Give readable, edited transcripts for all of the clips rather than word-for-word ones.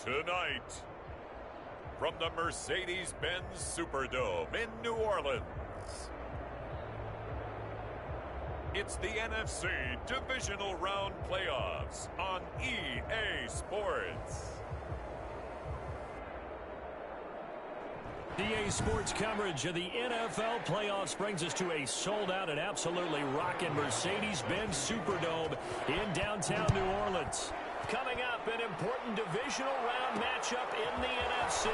Tonight, from the Mercedes-Benz Superdome in New Orleans, it's the NFC Divisional Round Playoffs on EA Sports. EA Sports coverage of the NFL playoffs brings us to a sold-out and absolutely rocking Mercedes-Benz Superdome in downtown New Orleans. Coming up, an important divisional round matchup in the NFC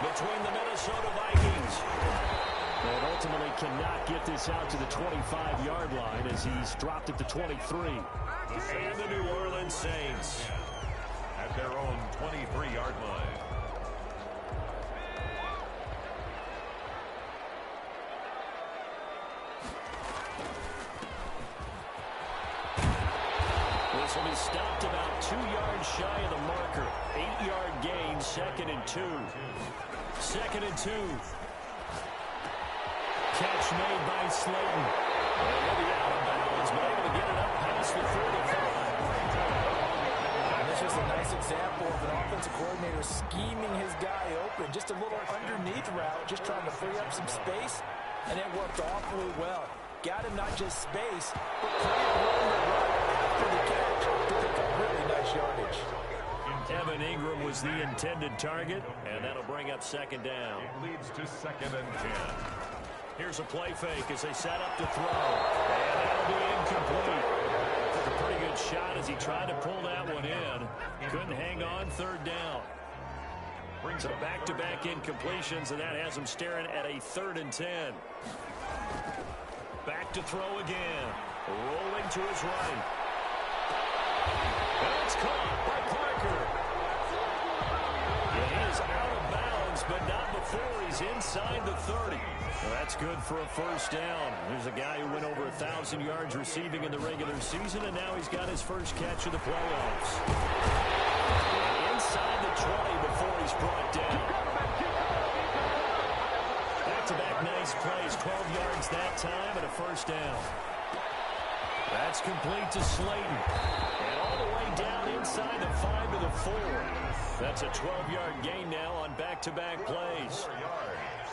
between the Minnesota Vikings. And ultimately cannot get this out to the 25-yard line as he's dropped it to 23. And the New Orleans Saints at their own 23-yard line. This will be stopped about 2 yards shy of the marker. 8-yard gain, 2nd and 2. 2nd and 2. Catch made by Slayton. And he'll be out of bounds, but able to get it up past the 45. And this was a nice example of an offensive coordinator scheming his guy open. Just a little underneath route, just trying to free up some space, and it worked awfully well. Got him not just space, but plenty of room to run after the catch to pick up really nice yardage. Evan Ingram was the intended target, and that'll bring up 2nd down. It leads to 2nd and 10. Here's a play fake as they set up to throw. And that'll be incomplete. Took a pretty good shot as he tried to pull that one in. Couldn't hang on, 3rd down. Brings up back-to-back incompletions, and that has him staring at a 3rd and 10. Back to throw again. Rolling to his right. And it's caught by Parker. He is out of bounds, but not before he's inside the 30. Well, that's good for a 1st down. There's a guy who went over 1,000 yards receiving in the regular season, and now he's got his first catch of the playoffs. Inside the 20 before he's brought down. Back-to-back nice plays, 12 yards that time, and a 1st down. That's complete to Slayton. And all the way down inside the 5 to the 4. That's a 12-yard gain now on back-to-back plays. 4 yards.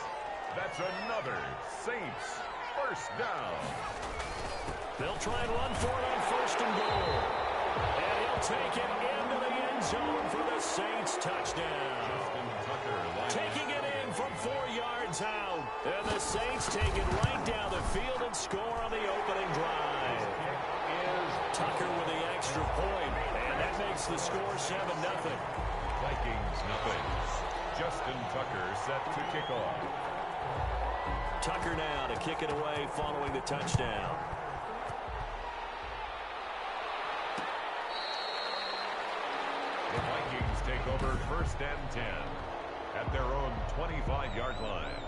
That's another Saints 1st down. They'll try and run for it on 1st and goal. And he'll take it into the end zone for the Saints touchdown. Taking it in from 4 yards out. And the Saints take it right down the field and score on the opening drive. Tucker with the extra point, and that makes the score 7-0. Vikings nothing. Justin Tucker set to kick off. Tucker now to kick it away following the touchdown. The Vikings take over 1st and 10 at their own 25-yard line.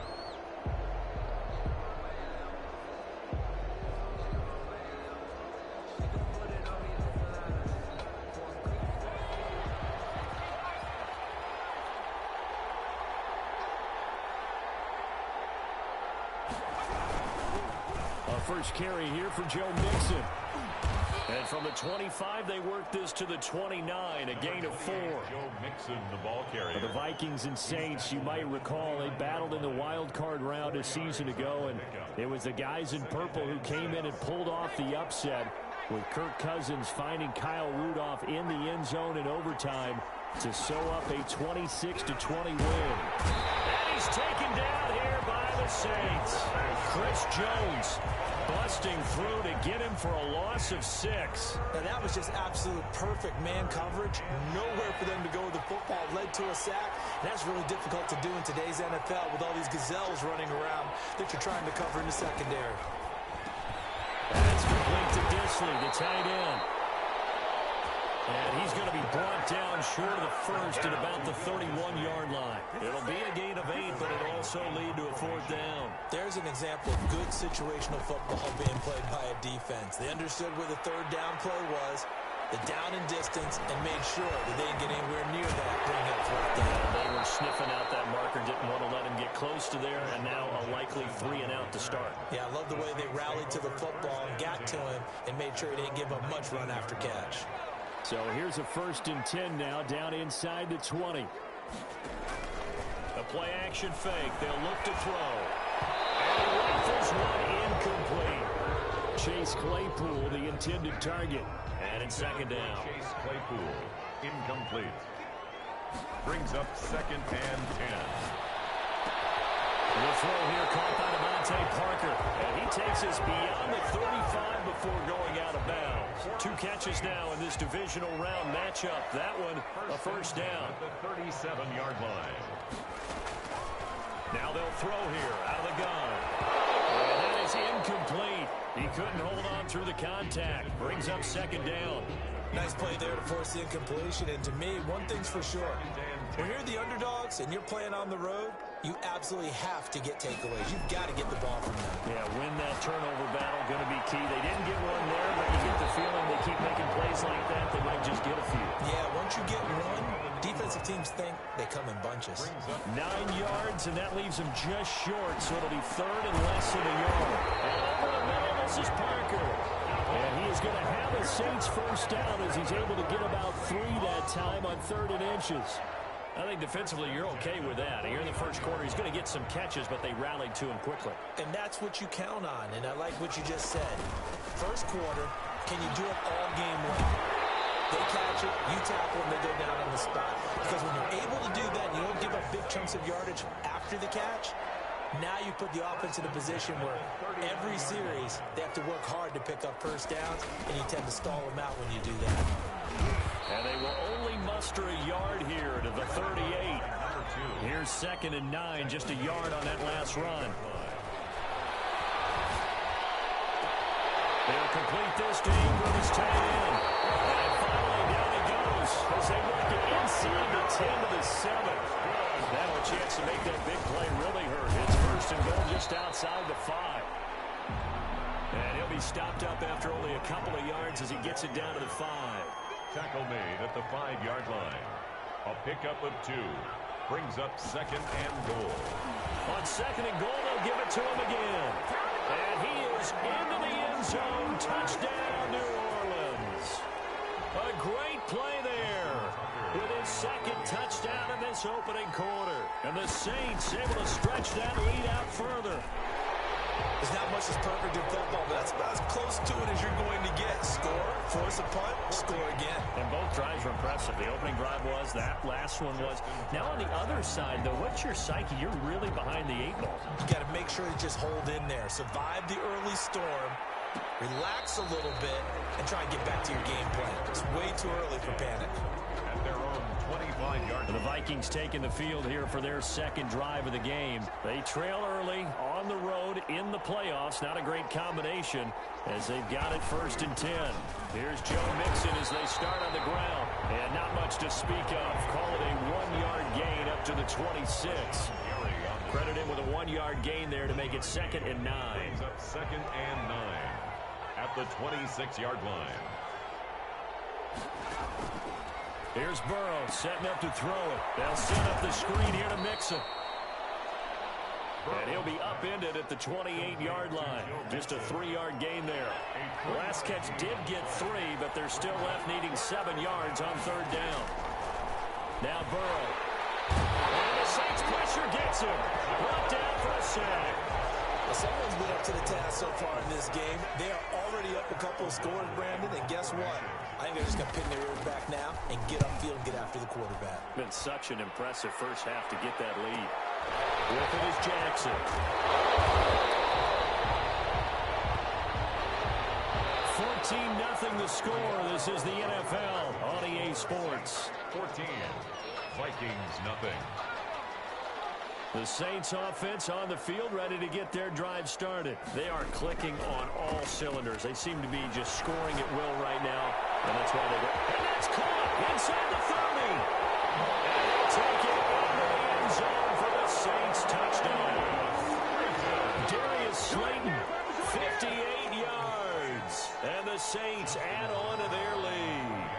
First carry here for Joe Mixon. And from the 25, they work this to the 29, a gain of 4. Joe Mixon, the ball carrier. The Vikings and Saints, you might recall, they battled in the wild card round a season ago, and it was the guys in purple who came in and pulled off the upset, with Kirk Cousins finding Kyle Rudolph in the end zone in overtime to sew up a 26-20 win. And he's taken down here by the Saints. Chris Jones busting through to get him for a loss of 6. And that was just absolute perfect man coverage. Nowhere for them to go with the football. Led to a sack. And that's really difficult to do in today's NFL with all these gazelles running around that you're trying to cover in the secondary. That's complete to Disley, the tight end. And he's going to be brought down short of the 1st at about the 31-yard line. It'll be a gain of 8, but it'll also lead to a 4th down. There's an example of good situational football being played by a defense. They understood where the 3rd down play was, the down and distance, and made sure that they didn't get anywhere near that, bring up 4th down. They were sniffing out that marker, didn't want to let him get close to there, and now a likely 3 and out to start. Yeah, I love the way they rallied to the football and got to him and made sure he didn't give up much run after catch. So here's a 1st and 10 now, down inside the 20. A play-action fake. They'll look to throw. And he rifles one incomplete. Chase Claypool, the intended target. And it's 2nd down. Chase Claypool, incomplete. Brings up 2nd and 10. The throw here caught by Devontae Parker. And he takes us beyond the 35 before going out of bounds. 2 catches now in this divisional round matchup. That one a 1st down. At the 37-yard line. Now they'll throw here out of the gun. And that is incomplete. He couldn't hold on through the contact. Brings up 2nd down. Nice play there to force the incompletion. And to me, one thing's for sure. When you're the underdogs and you're playing on the road, you absolutely have to get takeaways. You've got to get the ball from them. Yeah, win that turnover battle, going to be key. They didn't get one there, but you get the feeling they keep making plays like that, they might just get a few. Yeah, once you get one, defensive teams think they come in bunches. 9 yards, and that leaves them just short, so it'll be 3rd and less than a yard. And over the middle, this is Parker. And he is going to have a Saints 1st down as he's able to get about 3 that time on 3rd and inches. I think defensively you're okay with that. Here in the 1st quarter, he's going to get some catches, but they rallied to him quickly. And that's what you count on, and I like what you just said. 1st quarter, can you do it all game long? They catch it, you tackle, and they go down on the spot. Because when you're able to do that, and you don't give up big chunks of yardage after the catch, now you put the offense in a position where every series they have to work hard to pick up 1st downs, and you tend to stall them out when you do that. And they will only muster a yard here to the 38. Here's 2nd and 9, just a yard on that last run. They'll complete this to Ingram as tight end. And finally down he goes as they work it inside the 10 to the 7. Now a chance to make that big play really hurt. It's 1st and goal just outside the 5. And he'll be stopped up after only a couple of yards as he gets it down to the 5. Tackle made at the 5-yard line. A pickup of 2. Brings up 2nd and goal. On 2nd and goal, they'll give it to him again. And he is into the end zone. Touchdown, New Orleans. A great play there with his 2nd touchdown in this opening quarter. And the Saints able to stretch that lead out further. There's not much that's perfect in football, but that's about as close to it as you're going to get. Score, force a punt, score again. And both drives were impressive. The opening drive was, that last one was. Now on the other side, though, what's your psyche? You're really behind the 8 ball. You got to make sure you just hold in there. Survive the early storm, relax a little bit, and try and get back to your game plan. It's way too early for panic. At their own 25-yard line. The Vikings taking the field here for their 2nd drive of the game. They trail early on the road in the playoffs. Not a great combination as they've got it 1st and 10. Here's Joe Mixon as they start on the ground. And not much to speak of. Call it a 1-yard gain up to the 26. Credit him with a 1-yard gain there to make it 2nd and 9. Brings up 2nd and 9 at the 26-yard line. Here's Burrow setting up to throw it. They'll set up the screen here to Mixon. And he'll be upended at the 28-yard line. Just a 3-yard gain there. The last catch did get 3, but they're still left needing 7 yards on 3rd down. Now Burrow. And the Saints pressure gets him. Brought down for a sack. Well, someone's been up to the task so far in this game. They are already up a couple of scores, Brandon, and guess what? I think they're just going to pin their ears back now and get upfield and get after the quarterback. Been such an impressive first half to get that lead. With it is Jackson. 14-0 the score. This is the NFL on EA Sports. 14. Vikings nothing. The Saints offense on the field, ready to get their drive started. They are clicking on all cylinders. They seem to be just scoring at will right now, and that's why they go. And that's caught inside the 30. And they'll take it into the end zone for the Saints touchdown. Darius Slayton, 58 yards. And the Saints add on to their lead.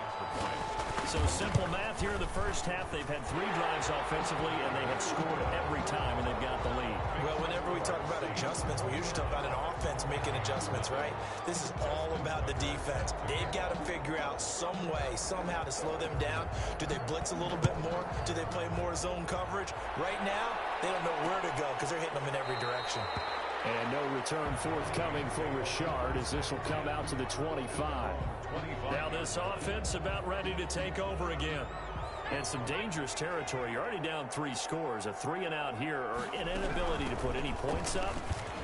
So simple math here in the first half. They've had 3 drives offensively, and they have scored every time, and they've got the lead. Well, whenever we talk about a adjustments. We usually talk about an offense making adjustments, right? This is all about the defense. They've got to figure out some way, somehow to slow them down. Do they blitz a little bit more? Do they play more zone coverage? Right now, they don't know where to go because they're hitting them in every direction. And no return forthcoming for Richard as this will come out to the 25. Now this offense about ready to take over again. And some dangerous territory. You're already down 3 scores. A 3-and-out here or an inability to put any points up.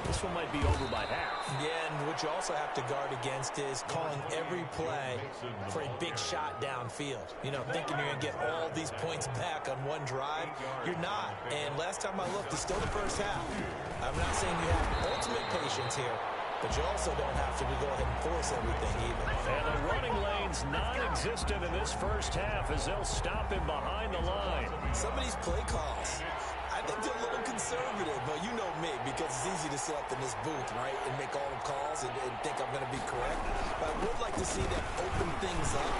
This one might be over by half. Yeah, and what you also have to guard against is calling every play for a big shot downfield. You know, thinking you're going to get all these points back on one drive. You're not. And last time I looked, it's still the first half. I'm not saying you have ultimate patience here, but you also don't have to go ahead and force everything either. And the running lane's non-existent in this first half as they'll stop him behind the line. Some of these play calls, I think they're a little conservative, but you know me, because it's easy to sit up in this booth, right, and make all the calls and think I'm going to be correct. But I would like to see them open things up,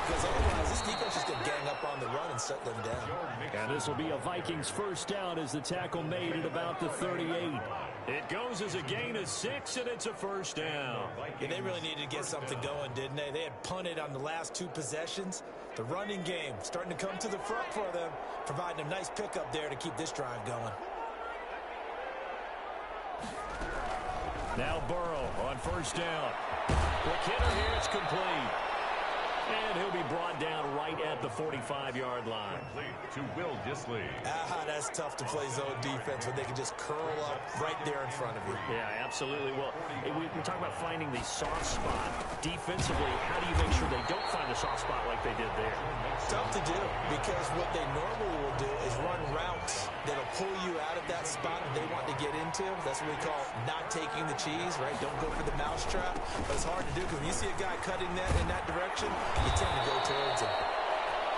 because otherwise this defense is going to gang up on the run and shut them down. And this will be a Vikings first down as the tackle made at about the 38. It goes as a gain of 6, and it's a first down. Yeah, they really needed to get something going, didn't they? They had punted on the last 2 possessions. The running game starting to come to the front for them, providing a nice pickup there to keep this drive going. Now Burrow on first down. McKinnon here, it's complete. And he'll be brought down right at the 45-yard line. To Will Dissly. That's tough to play zone defense when they can just curl up right there in front of you. Yeah, absolutely. Well, we talk about finding the soft spot. Defensively, how do you make sure they don't find the soft spot like they did there? Tough to do, because what they normally will do is run routes that'll pull you out of that spot that they want to get into. That's what we call not taking the cheese, right? Don't go for the mousetrap. But it's hard to do because when you see a guy cutting that in that direction, you tend to go towards him.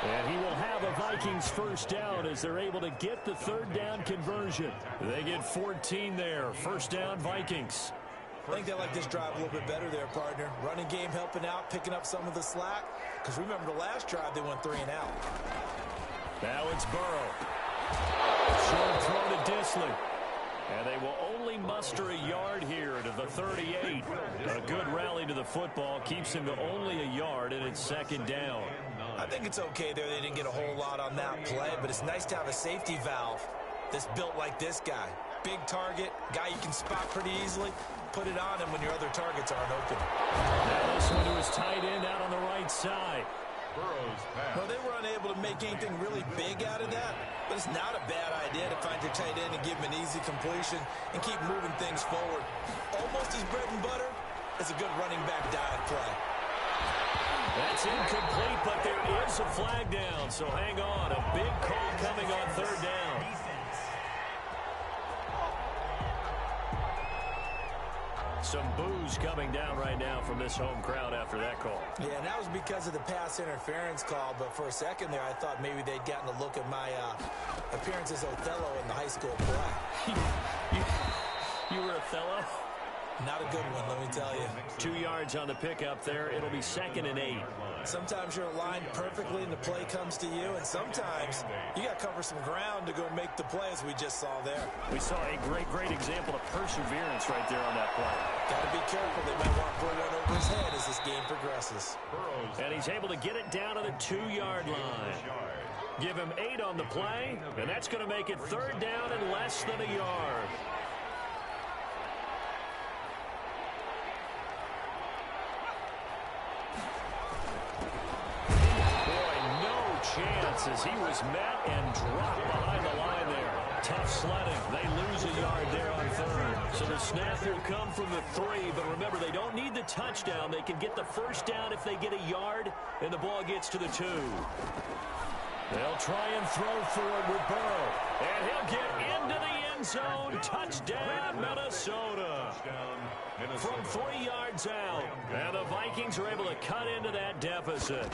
And he will have a Vikings first down as they're able to get the third down conversion. They get 14 there. First down, Vikings. I think they like this drive a little bit better there, partner. Running game helping out, picking up some of the slack. Because remember the last drive, they went 3-and-out. Now it's Burrow. Short throw to Dissly. And they will only muster a yard here to the 38. A good rally to the football keeps him to only a yard, and it's second down. I think it's okay there. They didn't get a whole lot on that play, but it's nice to have a safety valve that's built like this guy. Big target, guy you can spot pretty easily. Put it on him when your other targets aren't open. Now this one to his tight end out on the right side. Burrow's pass. Well, they were unable to make anything really big out of that, but it's not a bad idea to find your tight end and give him an easy completion and keep moving things forward. Almost his bread and butter is a good running back dive play. That's incomplete, but there is a flag down, so hang on. A big call coming on third down. Some boos coming down right now from this home crowd after that call. Yeah, and that was because of the pass interference call, but for a second there I thought maybe they'd gotten a look at my appearance as Othello in the high school play. You were Othello? Not a good one, let me tell you. 2 yards on the pickup there. It'll be 2nd and 8. Sometimes you're aligned perfectly and the play comes to you, and sometimes you got to cover some ground to go make the play, as we just saw there. We saw a great example of perseverance right there on that play. Got to be careful. They might want to put one over his head as this game progresses. And he's able to get it down to the 2-yard line. Give him 8 on the play, and that's going to make it third down and less than a yard. As he was met and dropped behind the line there. Tough sledding. They lose a yard there on third. So the snap will come from the 3, but remember, they don't need the touchdown. They can get the first down if they get a yard, and the ball gets to the 2. They'll try and throw forward with Burrow. And he'll get into the end zone. Touchdown, Minnesota. From 3 yards out. And the Vikings are able to cut into that deficit.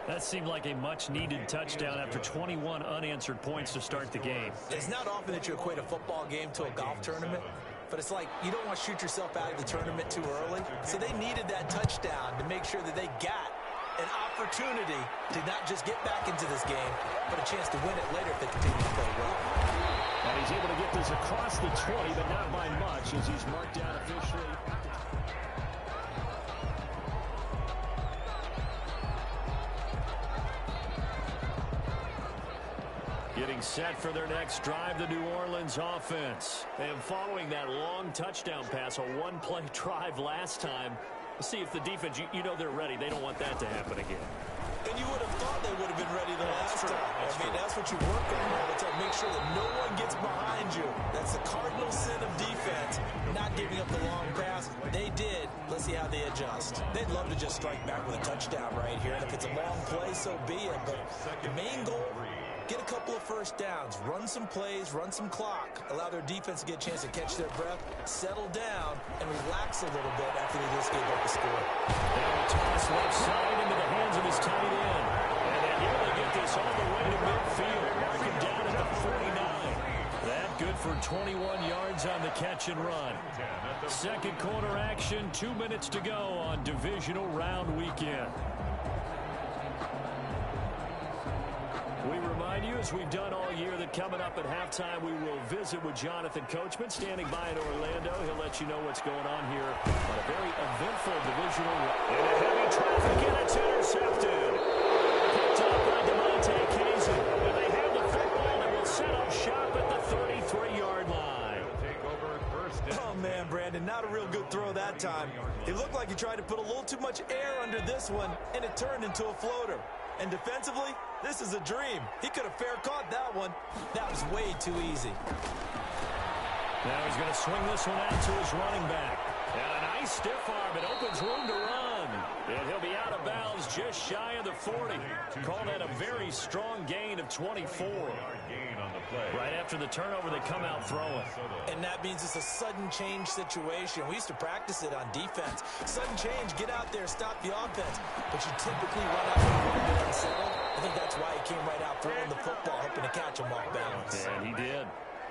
That seemed like a much-needed touchdown after 21 unanswered points to start the game. It's not often that you equate a football game to a golf tournament, but it's like you don't want to shoot yourself out of the tournament too early. So they needed that touchdown to make sure that they got an opportunity to not just get back into this game, but a chance to win it later if they continue to play well. And he's able to get impact is across the 20, but not by much as he's marked down officially. Getting set for their next drive, the New Orleans offense. And following that long touchdown pass, a one-play drive last time, let's see if the defense, you know they're ready. They don't want that to happen again. And you would have thought they would have been ready the last time. That's what you work on all the time. Make sure that no one gets behind you. That's the cardinal sin of defense, not giving up the long pass. They did. Let's see how they adjust. They'd love to just strike back with a touchdown right here. And if it's a long play, so be it. But the main goal, get a couple of first downs, run some plays, run some clock, allow their defense to get a chance to catch their breath, settle down, and relax a little bit after they just gave up the score. Now a toss left side into the hands of his tight end. And then here they get this all the way to midfield. Mark him down at the 49. That good for 21 yards on the catch and run. Second quarter action, 2 minutes to go on divisional round weekend. We remind you, as we've done all year, that coming up at halftime, we will visit with Jonathan Coachman standing by in Orlando. He'll let you know what's going on here on a very eventful divisional run. In a heavy traffic, and it's intercepted. Picked up by DeMonte Kazin. When they have the football, they will set up shop at the 33-yard line. Take over first down. Oh, man, Brandon, not a real good throw that time. It looked like he tried to put a little too much air under this one, and it turned into a floater. And defensively, this is a dream. He could have fair caught that one. That was way too easy. Now he's going to swing this one out to his running back. And a nice stiff arm. It opens room to run. And he'll be out of bounds just shy of the 40. Call that a very strong gain of 24. Right after the turnover, they come out throwing. And that means it's a sudden change situation. We used to practice it on defense. Sudden change, get out there, stop the offense. But you typically run out when you're unsettled. I think that's why he came right out throwing the football, hoping to catch him off balance. And he did.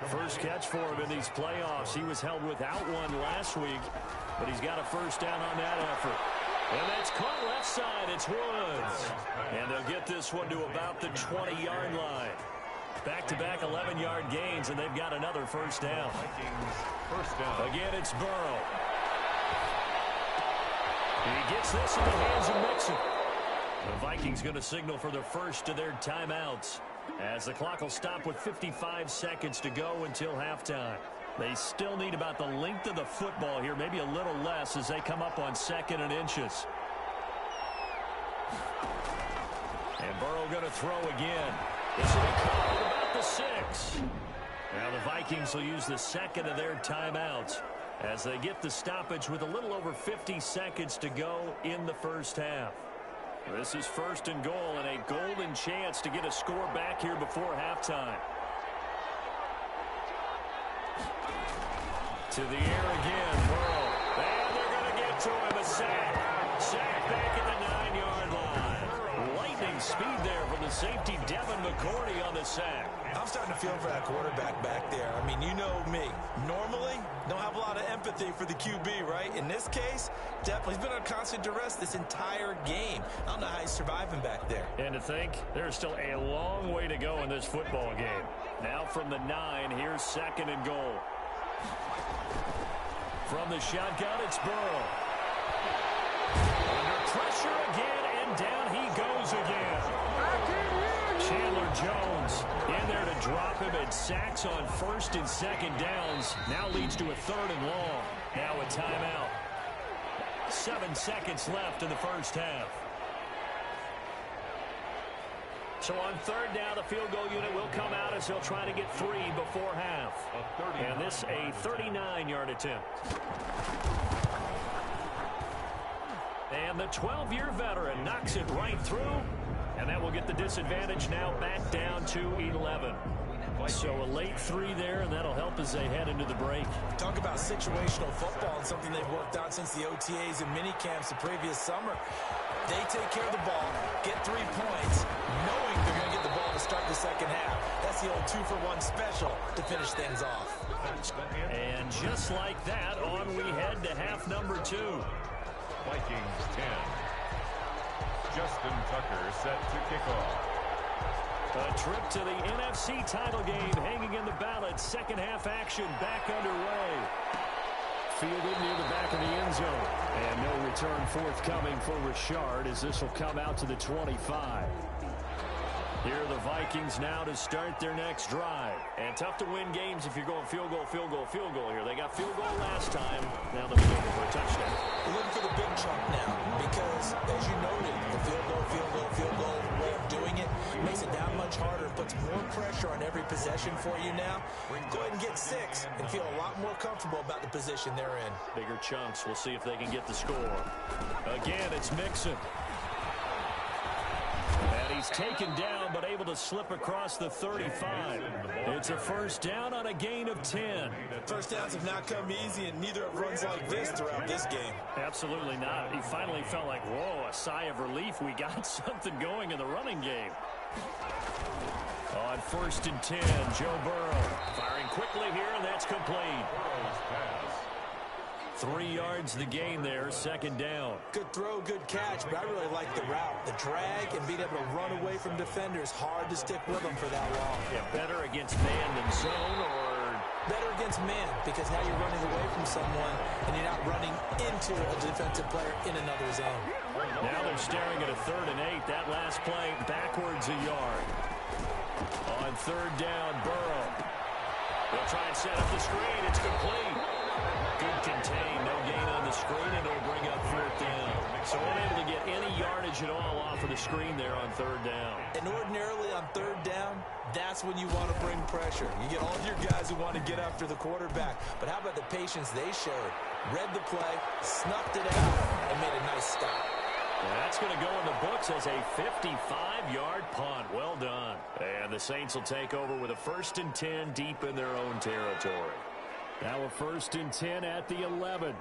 First catch for him in these playoffs. He was held without one last week, but he's got a first down on that effort. And that's caught left side. It's Woods. And they'll get this one to about the 20-yard line. Back-to-back 11-yard gains, and they've got another first down. First down. Again, it's Burrow. He gets this in the hands of Mixon. The Vikings going to signal for the first of their timeouts, as the clock will stop with 55 seconds to go until halftime. They still need about the length of the football here, maybe a little less, as they come up on 2nd and inches. And Burrow going to throw again. This will be caught at about the 6. Now the Vikings will use the second of their timeouts as they get the stoppage with a little over 50 seconds to go in the first half. This is 1st and goal, and a golden chance to get a score back here before halftime. To the air again, Burrow. And they're going to get to him, a sack. Sack back at the 9-yard line. Lightning speed there from the safety, Devin McCourty, on the sack. I'm starting to feel for that quarterback back there. I mean, you know me. Normally, don't have a lot of empathy for the QB, right? In this case, definitely. He's been on constant duress this entire game. I don't know how he's surviving back there. And to think, there's still a long way to go in this football game. Now from the 9, here's 2nd and goal. From the shotgun, it's Burrow. Under pressure again, and down he goes again. Chandler Jones in there to drop him, and sacks on 1st and 2nd downs. Now leads to a 3rd and long. Now a timeout. 7 seconds left in the first half. So on 3rd down, the field goal unit will come out as they'll try to get 3 before half. And this a 39-yard attempt. And the 12-year veteran knocks it right through. And that will get the disadvantage now back down to 11. So a late 3 there, and that'll help as they head into the break. Talk about situational football and something they've worked on since the OTAs and minicamps the previous summer. They take care of the ball, get 3 points, knowing they're going to get the ball to start the second half. That's the old 2-for-1 special to finish things off. And just like that, on we head to half number 2. Vikings 10. Justin Tucker set to kick off. A trip to the NFC title game hanging in the balance. Second half action back underway. Fielded near the back of the end zone. And no return forthcoming for Richard as this will come out to the 25. Here are the Vikings now to start their next drive. And tough to win games if you're going field goal, field goal, field goal here. They got field goal last time. Now they're looking for a touchdown. We're looking for the big chunk now because, as you noted, the field goal way of doing it makes it that much harder. It puts more pressure on every possession for you now. Go ahead and get 6 and feel a lot more comfortable about the position they're in. Bigger chunks. We'll see if they can get the score. Again, it's Mixon. And he's taken down, but able to slip across the 35. It's a first down on a gain of 10. First downs have not come easy, and neither have runs like this throughout this game. Absolutely not. He finally felt like, whoa, a sigh of relief. We got something going in the running game. On 1st and 10, Joe Burrow firing quickly here, and that's complete. 3 yards the gain there, second down. Good throw, good catch, but I really like the route. The drag and being able to run away from defenders, hard to stick with them for that long. Yeah, better against man than zone, or better against man, because now you're running away from someone and you're not running into a defensive player in another zone. Now they're staring at a 3rd and 8. That last play backwards a yard. On 3rd down, Burrow. They'll try and set up the screen. It's complete. Good contain, no gain on the screen, and it'll bring up 4th down. So unable to get any yardage at all off of the screen there on 3rd down. And ordinarily on 3rd down, that's when you want to bring pressure. You get all your guys who want to get after the quarterback. But how about the patience they showed? Read the play, snuffed it out, and made a nice stop. And that's going to go in the books as a 55-yard punt. Well done. And the Saints will take over with a 1st and 10 deep in their own territory. Now a 1st and 10 at the 11.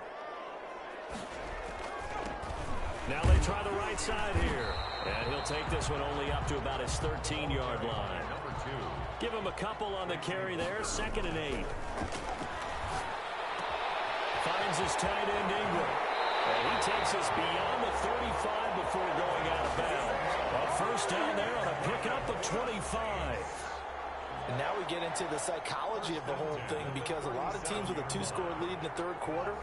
Now they try the right side here. And he'll take this one only up to about his 13-yard line. Number 2. Give him a couple on the carry there. 2nd and 8. Finds his tight end Ingram. And he takes us beyond the 35 before going out of bounds. A 1st down there on a pickup of 25. And now we get into the psychology of the whole thing, because a lot of teams with a 2-score lead in the 3rd quarter,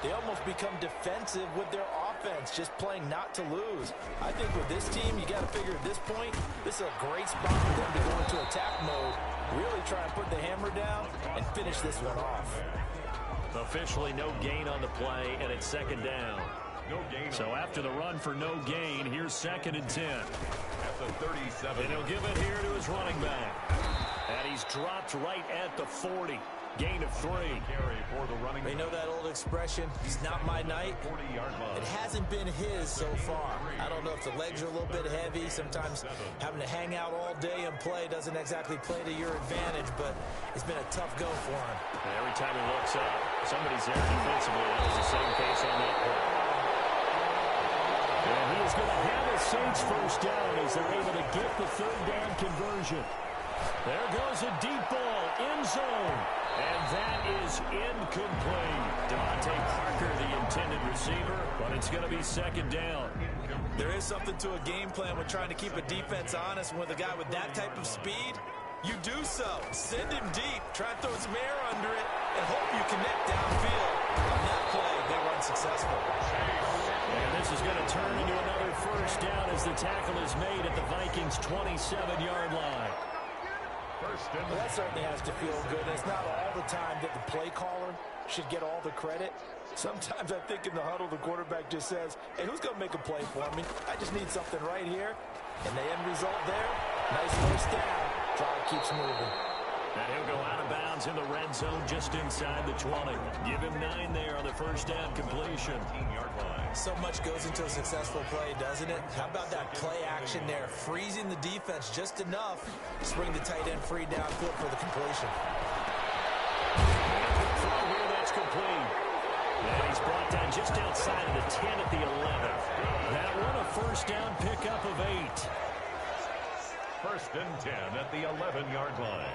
they almost become defensive with their offense, just playing not to lose. I think with this team, you got to figure at this point, this is a great spot for them to go into attack mode, really try and put the hammer down and finish this one off. Officially no gain on the play, and it's 2nd down. No gain. So after the run for no gain, here's 2nd and 10. At the 37. And he'll give it here to his running back. And he's dropped right at the 40. Gain of 3. Carry for the running. You know that old expression, it's not my night. 40-yard line. It hasn't been his so far. I don't know if the legs are a little bit heavy. Sometimes having to hang out all day and play doesn't exactly play to your advantage, but it's been a tough go for him. And every time he looks up, somebody's there defensively. That was the same case on that play. And he is going to have a Saints 1st down as they're able to get the 3rd down conversion. There goes a deep ball, end zone. And that is incomplete. Devontae Parker, the intended receiver, but it's going to be 2nd down. There is something to a game plan with trying to keep a defense honest. With a guy with that type of speed, you do so. Send him deep, try and throw some air under it, and hope you connect downfield. On that play, they were unsuccessful. And this is going to turn into another 1st down as the tackle is made at the Vikings' 27-yard line. Well, that certainly has to feel good. It's not all the time that the play caller should get all the credit. Sometimes I think in the huddle, the quarterback just says, hey, who's going to make a play for me? I just need something right here. And the end result there, nice 1st down. Drive keeps moving. And he'll go out of bounds in the red zone just inside the 20. Give him 9 there on the 1st down completion. 18-yard line. So much goes into a successful play, doesn't it? How about that play action there? Freezing the defense just enough to bring the tight end free downfield for the completion. Throw here, that's complete. And he's brought down just outside of the 10 at the 11. That one a 1st down pickup of 8. 1st and 10 at the 11-yard line.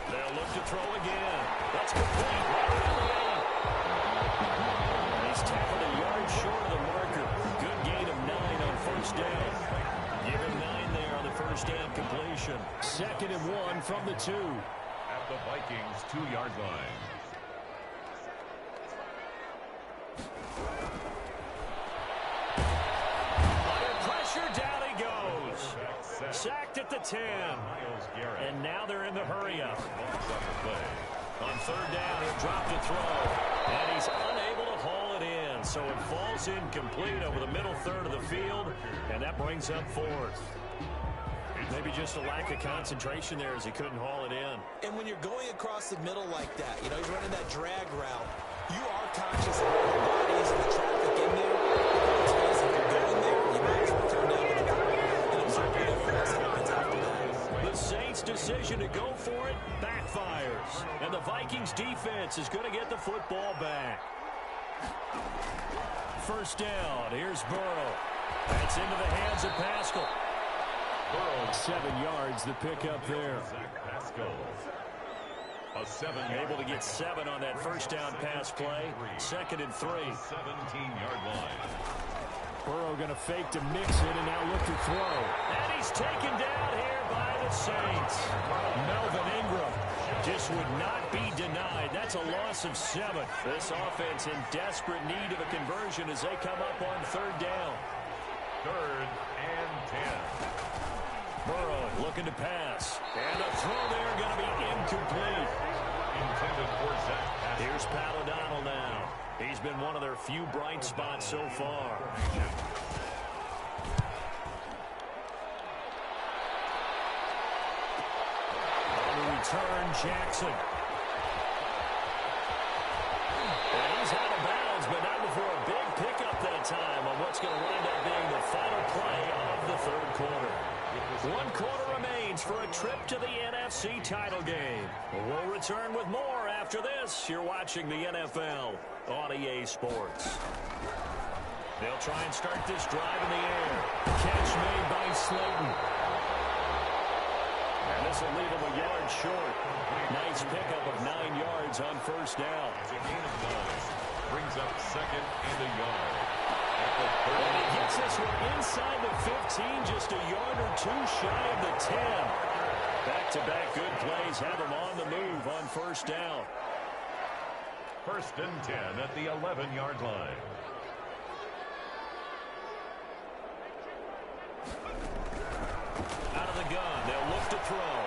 They'll look to throw again. That's complete. Right around the 8. He's tackled a yard short of the marker. Good gain of 9 on first down. Give him 9 there on the first down completion. 2nd and 1 from the 2. At the Vikings' 2-yard line. Under pressure, down he goes. Sacked at the 10. And now they're in the hurry-up. On 3rd down, he'll drop the throw. And he's unable to haul it in. So it falls incomplete over the middle third of the field. And that brings up 4th. Maybe just a lack of concentration there as he couldn't haul it in. And when you're going across the middle like that, you know, he's running that drag route, you are conscious of the bodies and the traffic in there. If you're going there, you might as well turn down the car and observe whatever else happens after that. The Saints' decision to go for it backfires. And the Vikings defense is going to get the football back. First down. Here's Burrow. That's into the hands of Pascal. Burrow, 7 yards, the pickup there. Able to get 7 on that first down pass play. 2nd and 3. 17-yard line. Burrow going to fake to mix it and now look to throw. And he's taken down here by the Saints. Melvin Ingram just would not be denied. That's a loss of 7. This offense in desperate need of a conversion as they come up on 3rd down. 3rd and 10. Burrow looking to pass. And the throw there going to be incomplete. Intended for Zach. Here's Pat O'Donnell now. He's been one of their few bright spots so far. On the return, Jackson. And he's out of bounds, but not before a big pickup that time on what's going to wind up being the final play of the 3rd quarter. 1 quarter remains for a trip to the NFC title game. We'll return with more after this. You're watching the NFL on EA Sports. They'll try and start this drive in the air. Catch made by Slayton. And this will leave him a yard short. Nice pickup of 9 yards on first down. It's a gain of 9. Brings up 2nd and a yard. And he gets this one inside the 15, just a yard or 2 shy of the 10. Back-to-back good plays have him on the move on first down. 1st and 10 at the 11-yard line. Out of the gun, they'll look to throw.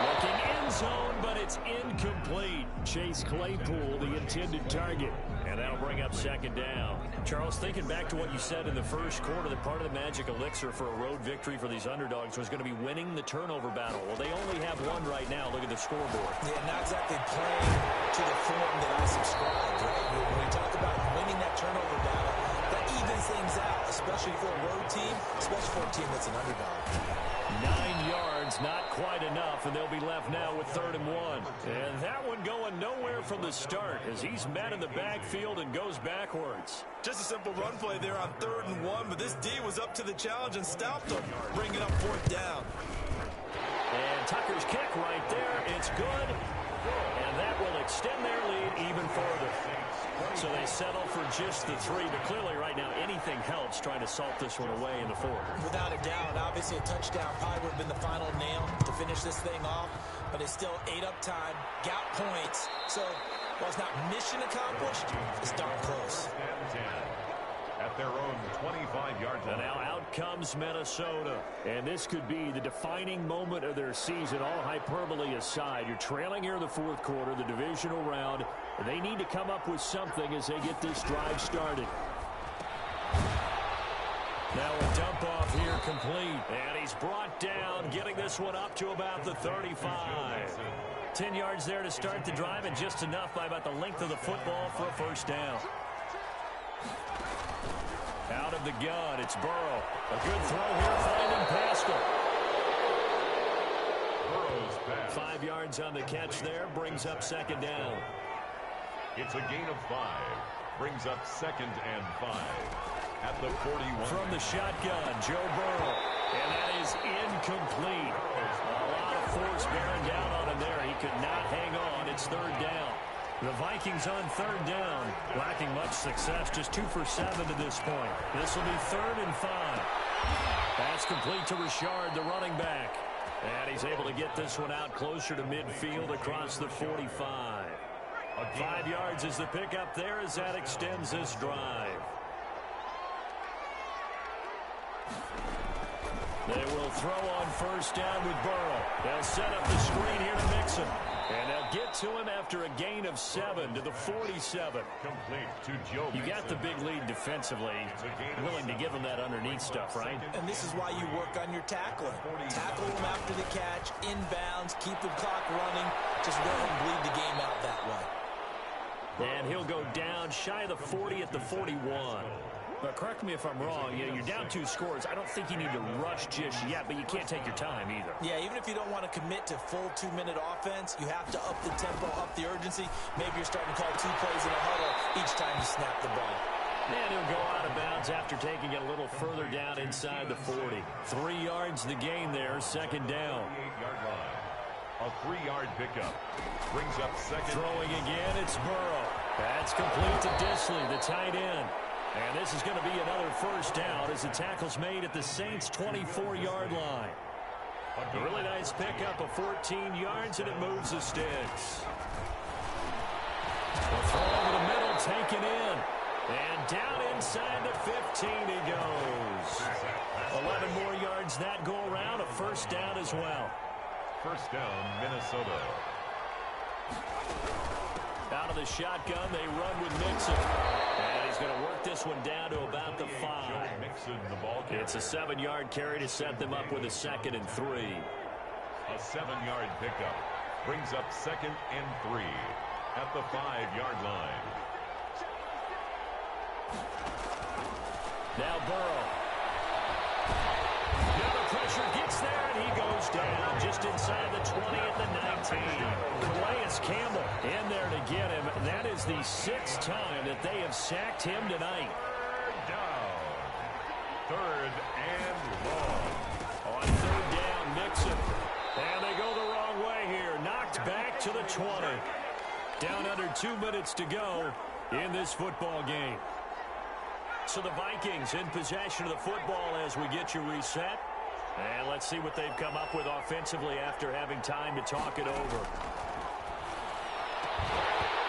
Looking end zone, but it's incomplete. Chase Claypool, the intended target. And that'll bring up 2nd down. Charles, thinking back to what you said in the first quarter, that part of the magic elixir for a road victory for these underdogs was going to be winning the turnover battle. Well, they only have one right now. Look at the scoreboard. Yeah, not exactly playing to the form that I subscribe, right? When we talk about winning that turnover battle, that evens things out, especially for a road team, especially for a team that's an underdog. 9 yards, not quite enough, and they'll be left now with 3rd and 1. And that one going nowhere from the start as he's met in the backfield and goes backwards. Just a simple run play there on 3rd and 1, but this D was up to the challenge and stopped him, bringing up 4th down. And Tucker's kick right there, it's good, and that will extend their lead even further. So they settle for just the 3, but clearly right now anything helps trying to salt this one away in the 4th. Without a doubt, obviously a touchdown probably would have been the final nail to finish this thing off, but it's still 8 up time, got points. So while it's not mission accomplished, it's darn close. At their own 25-yard line. And now out comes Minnesota. And this could be the defining moment of their season, all hyperbole aside. You're trailing here in the 4th quarter, the divisional round. They need to come up with something as they get this drive started. Now a dump off here complete. And he's brought down, getting this one up to about the 35. 10 yards there to start the drive, and just enough by about the length of the football for a first down. Out of the gun, it's Burrow. A good throw here, finding Pascal. Burrow's pass. 5 yards on the catch there, brings up 2nd down. It's a gain of 5. Brings up 2nd and 5. At the 41. From the shotgun, Joe Burrow. And that is incomplete. A lot of force bearing down on him there. He could not hang on. It's 3rd down. The Vikings on third down, lacking much success, just 2 for 7 to this point. This will be 3rd and 5. Pass complete to Richard, the running back. And he's able to get this one out closer to midfield across the 45. 5 yards is the pickup there as that extends this drive. They will throw on first down with Burrow. They'll set up the screen here to Mixon. And they'll get to him after a gain of 7 to the 47. Complete to Joe You Mixon. got the big lead defensively. Willing to give him that underneath stuff, right? And this is why you work on your tackling. Tackle him after the catch, inbounds, keep the clock running. Just let him bleed the game out that way. And he'll go down shy of the 40 at the 41. But correct me if I'm wrong, you're down 2 scores. I don't think you need to rush just yet, but you can't take your time either. Yeah, even if you don't want to commit to full 2-minute offense, you have to up the tempo, up the urgency. Maybe you're starting to call 2 plays in a huddle each time you snap the ball. And he'll go out of bounds after taking it a little further down inside the 40. 3 yards the gain there, 2nd down. 38-yard line. A 3-yard pickup. Brings up second. Throwing again, it's Burrow. That's complete to Disley, the tight end. And this is going to be another first down as the tackle's made at the Saints' 24-yard line. A really nice pickup of 14 yards, and it moves the sticks. The throw over the middle, taken in. And down inside the 15 he goes. 11 more yards that go around, a first down as well. First down, Minnesota. Out of the shotgun, they run with Mixon. And he's going to work this one down to about the 5. Mixon, the ball carrier. It's a 7-yard carry to set them up with a 2nd and 3. A 7-yard pickup. Brings up 2nd and 3 at the 5-yard line. Now Burrow. Now the pressure gets there, and he goes down just inside the 20 at the 19. Calais Campbell in there to get him. That is the 6th time that they have sacked him tonight. Down. 3rd and long. On 3rd down, Mixon. And they go the wrong way here. Knocked back to the 20. Down under 2 minutes to go in this football game. So the Vikings in possession of the football as we get you reset. And let's see what they've come up with offensively after having time to talk it over.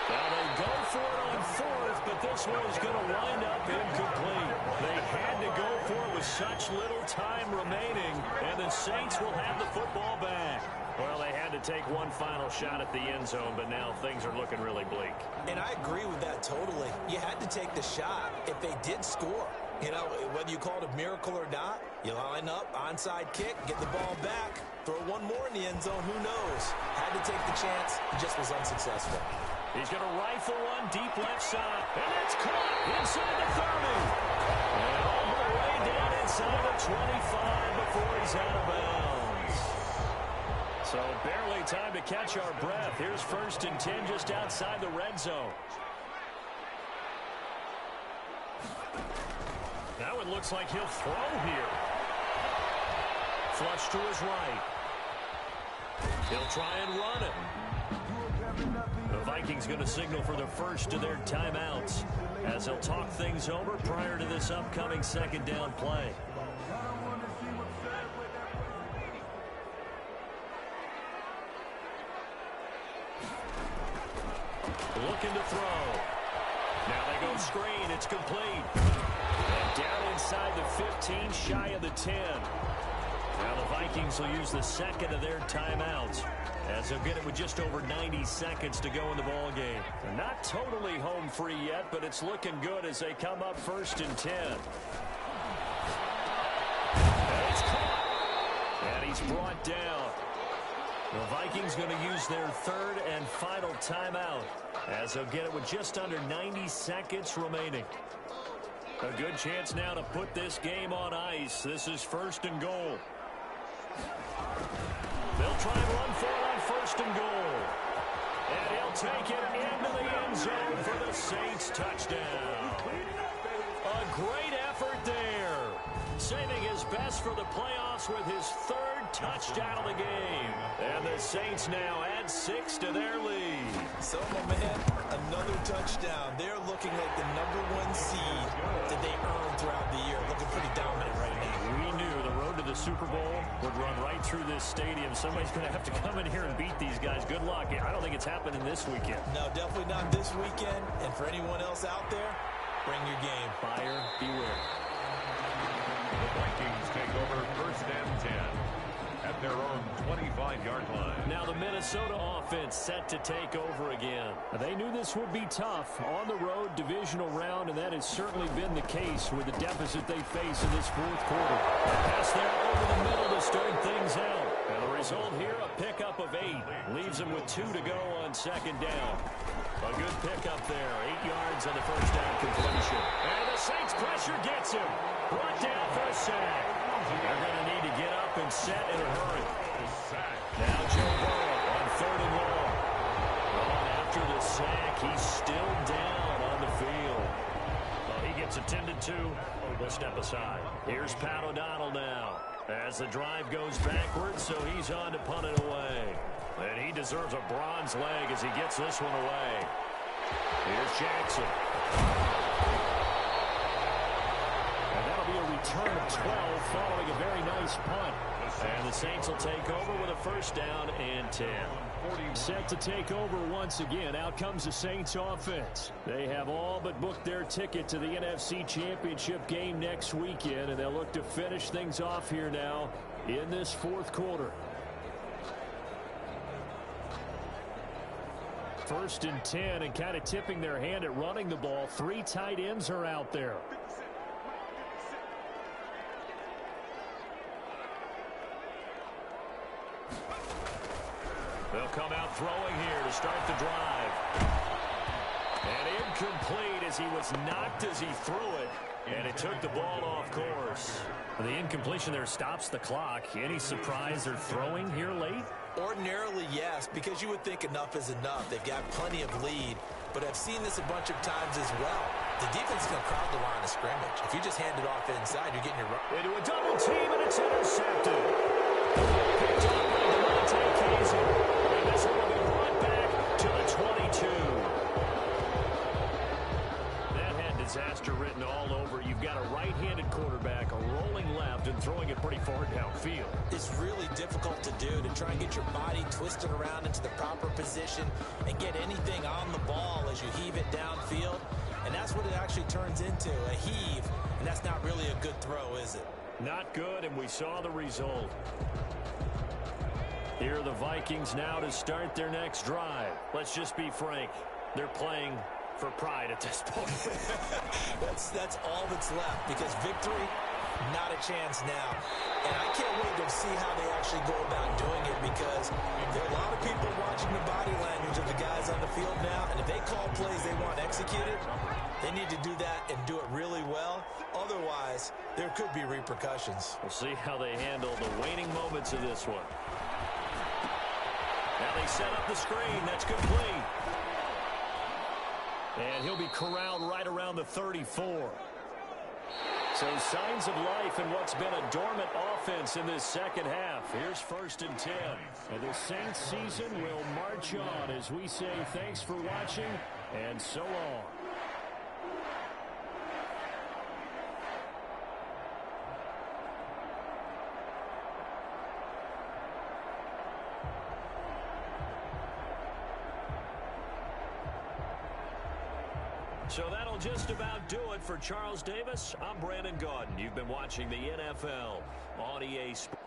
Now they go for it on 4th, but this one is going to wind up incomplete. They had to go for it with such little time remaining, and the Saints will have the football back. Well, they had to take one final shot at the end zone, but now things are looking really bleak. And I agree with that totally. You had to take the shot if they did score. You know, whether you call it a miracle or not, you line up, onside kick, get the ball back, throw one more in the end zone, who knows? Had to take the chance, he just was unsuccessful. He's going to rifle one deep left side, and it's caught inside the 30. And all the way down inside the 25 before he's out of bounds. So barely time to catch our breath. Here's 1st and 10 just outside the red zone. Now it looks like he'll throw here. Flush to his right. He'll try and run it. The Vikings going to signal for the first of their timeouts as they'll talk things over prior to this upcoming 2nd down play. Looking to throw. Now they go screen. It's complete. And down inside the 15, shy of the 10. Now the Vikings will use the 2nd of their timeouts as they'll get it with just over 90 seconds to go in the ball game. They're not totally home free yet, but it's looking good as they come up 1st and 10. And it's caught. And he's brought down. The Vikings going to use their 3rd and final timeout as they'll get it with just under 90 seconds remaining. A good chance now to put this game on ice. This is 1st and goal. They'll try and run for it on 1st and goal. And he'll take it into the end zone for the Saints touchdown. A great effort there. Saving his best for the playoffs with his 3rd touchdown of the game. And the Saints now add 6 to their lead. So, my man, another touchdown. They're looking like the #1 seed that they earned throughout the year. Looking pretty dominant right now. We knew the road to the Super Bowl would run right through this stadium. Somebody's going to have to come in here and beat these guys. Good luck. I don't think it's happening this weekend. No, definitely not this weekend. And for anyone else out there, bring your game. Buyer beware. The Vikings take over 1st and 10 at their own 25-yard line. Now the Minnesota offense set to take over again. They knew this would be tough on the road, divisional round, and that has certainly been the case with the deficit they face in this 4th quarter. Pass there over the middle to start things out. And the result here, a pickup of 8. Leaves them with 2 to go on 2nd down. A good pickup there. 8 yards on the 1st down completion. And the Saints pressure gets him. Brought down for a sack. They're going to need to get up and set in a hurry. Now Joe Burrow on 3rd and long. On after the sack, he's still down on the field. Well, he gets attended to. We'll step aside. Here's Pat O'Donnell now. As the drive goes backwards, so he's on to punt it away. And he deserves a bronze leg as he gets this one away. Here's Jackson. And that'll be a return of 12 following a very nice punt. And the Saints will take over with a 1st down and 10. Set to take over once again. Out comes the Saints offense. They have all but booked their ticket to the NFC Championship game next weekend, and they'll look to finish things off here now in this 4th quarter. 1st and 10, and kind of tipping their hand at running the ball. 3 tight ends are out there. They'll come out throwing here to start the drive. And incomplete as he was knocked as he threw it. And it took the ball off course. The incompletion there stops the clock. Any surprise they're throwing here late? Ordinarily, yes, because you would think enough is enough. They've got plenty of lead, but I've seen this a bunch of times as well. The defense is going to crowd the line of scrimmage. If you just hand it off inside, you're getting your run. Into a double team, and it's intercepted. Picked up by Demonte Casey. And this one will be brought back to the 22. That had disaster written all over. You've got a right-handed quarterback, a rolling left, and throwing it pretty far downfield. It's really difficult to do, to try and get your body twisted around into the proper position and get anything on the ball as you heave it downfield. And that's what it actually turns into, a heave. And that's not really a good throw, is it? Not good, and we saw the result. Here are the Vikings now to start their next drive. Let's just be frank. They're playing for pride at this point. That's all that's left, because victory, not a chance now. And I can't wait to see how they actually go about doing it, because there are a lot of people watching the body language of the guys on the field now, and if they call plays they want executed, they need to do that and do it really well. Otherwise, there could be repercussions. We'll see how they handle the waning moments of this one. Now they set up the screen. That's complete. And he'll be corralled right around the 34. So signs of life in what's been a dormant offense in this 2nd half. Here's 1st and 10. And the Saints season will march on as we say thanks for watching and so long. So that'll just about do it for Charles Davis. I'm Brandon Gaudin. You've been watching the NFL on EA Sports.